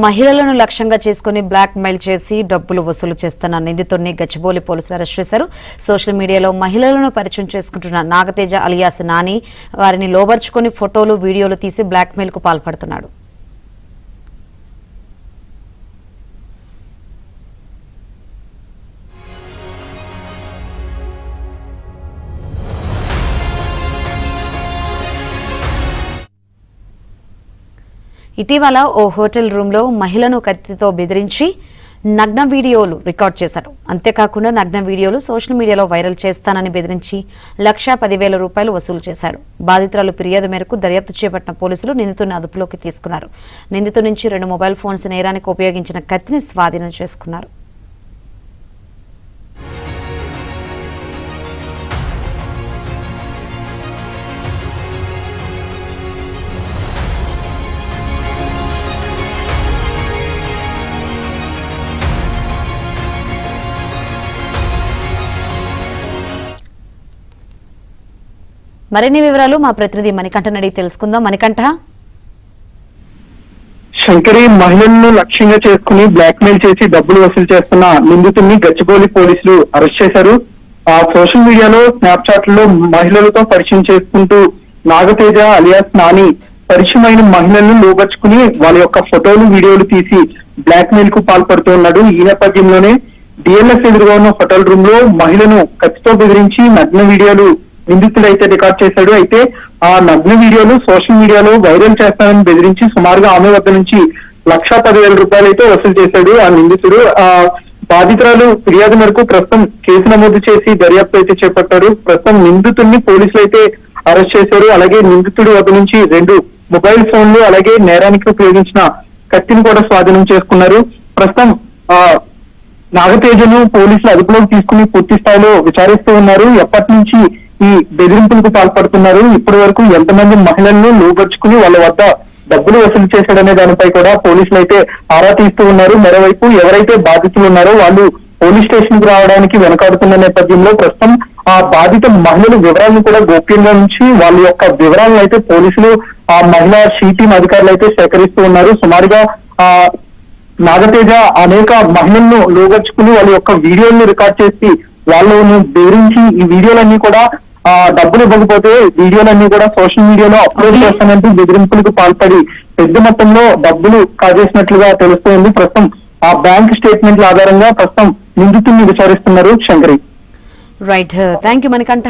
మహిళలను లక్ష్యంగా చేసుకుని బ్లాక్ మెయిల్ చేసి డబ్బులు వసూలు చేస్తున్న నిందితుడిని గచ్చిబౌలి పోలీసులు అరెస్ట్ చేశారు. సోషల్ మీడియాలో మహిళలను పరిచయం చేసుకుంటున్న నాగతేజ అలియాస్ నాని వారిని లోబర్చుకుని ఫోటోలు వీడియోలు తీసి బ్లాక్ మెయిల్ కు పాల్పడుతున్నాడు. ఇటీవల ఓ హోటల్ రూమ్లో మహిళను కత్తితో బెదిరించి నగ్న వీడియోలు రికార్డ్ చేశాడు. అంతేకాకుండా నగ్న వీడియోలు సోషల్ మీడియాలో వైరల్ చేస్తానని బెదిరించి ₹1,10,000 వసూలు చేశాడు. బాధితురాలు ఫిర్యాదు మేరకు దర్యాప్తు చేపట్టిన పోలీసులు నిందితుడిని అదుపులోకి తీసుకున్నారు. నిందితుడి నుంచి 2 మొబైల్ ఫోన్స్, నేరానికి ఉపయోగించిన కత్తిని స్వాధీనం చేసుకున్నారు. మరిన్ని వివరాలు మా ప్రతినిధి మణికంఠన్ అడిగి తెలుసుకుందాం. మణికంఠ, శంకరి మహిళలను లక్ష్యంగా చేసుకుని బ్లాక్ మెయిల్ చేసి డబ్బులు వసూలు చేస్తున్న నిందితుడిని గచ్చిబౌలి పోలీసులు అరెస్ట్ చేశారు. సోషల్ మీడియాలో స్నాప్చాట్ లో మహిళలతో పరిచయం చేసుకుంటూ నాగతేజ అలియాస్ నాని పరిచయమైన మహిళలను లోబర్చుకుని వాళ్ళ యొక్క ఫోటోలు, వీడియోలు తీసి బ్లాక్ మెయిల్ కు పాల్పడుతూ ఉన్నాడు. ఈ నేపథ్యంలోనే డిఎల్ఎస్ ఎదురుగా ఉన్న హోటల్ రూమ్ లో మహిళను కత్తితో బెదిరించి నగ్న వీడియోలు నిందితుడు అయితే రికార్డ్ చేశాడు. అయితే ఆ నగ్న వీడియోలు సోషల్ మీడియాలో వైరల్ చేస్తానని బెదిరించి సుమారుగా ఆమె వద్ద నుంచి ₹1,10,000 అయితే వసూలు చేశాడు ఆ నిందితుడు. బాధితురాలు ఫిర్యాదు మేరకు ప్రస్తుతం కేసు నమోదు చేసి దర్యాప్తు అయితే చేపట్టారు. ప్రస్తుతం నిందితుడిని పోలీసులు అయితే అరెస్ట్ చేశారు. అలాగే నిందితుడి వద్ద నుంచి 2 మొబైల్ ఫోన్లు, అలాగే నేరానికి ఉపయోగించిన కత్తిని కూడా స్వాధీనం చేసుకున్నారు. ప్రస్తుతం నాగతేజను పోలీసులు అదుపులోకి తీసుకుని పూర్తి స్థాయిలో విచారిస్తూ ఉన్నారు. ఎప్పటి నుంచి ఈ బెదిరింపులకు పాల్పడుతున్నారు, ఇప్పటి వరకు ఎంతమంది మహిళలను లోబర్చుకుని వాళ్ళ వద్ద డబ్బులు వసూలు చేశాడనే దానిపై కూడా పోలీసులు అయితే ఆరా తీస్తూ ఉన్నారు. మరోవైపు ఎవరైతే బాధితులు ఉన్నారో వాళ్ళు పోలీస్ స్టేషన్ కు రావడానికి వెనకాడుతున్న నేపథ్యంలో ప్రస్తుతం ఆ బాధిత మహిళల వివరాలను కూడా గోప్యంగా ఉంచి వాళ్ళ యొక్క వివరాలను అయితే పోలీసులు ఆ మహిళా టీం అధికారులు అయితే సేకరిస్తూ ఉన్నారు. సుమారుగా నాగతేజ అనేక మహిళలను లోబర్చుకుని వాళ్ళ యొక్క వీడియోలను రికార్డ్ చేసి వాళ్ళను బెదిరించి ఈ వీడియోలన్నీ కూడా డబ్బులు ఇవ్వకపోతే వీడియోలన్నీ కూడా సోషల్ మీడియాలో అప్లోడ్ చేస్తానంటూ బెదిరింపులకు పాల్పడి పెద్ద మొత్తంలో డబ్బులు కాజేసినట్లుగా తెలుస్తోంది. ప్రస్తుతం ఆ బ్యాంక్ స్టేట్మెంట్ల ఆధారంగా ప్రస్తుతం నిందితుడిని విచారిస్తున్నారు. Shankari. Right, thank you Manikanta.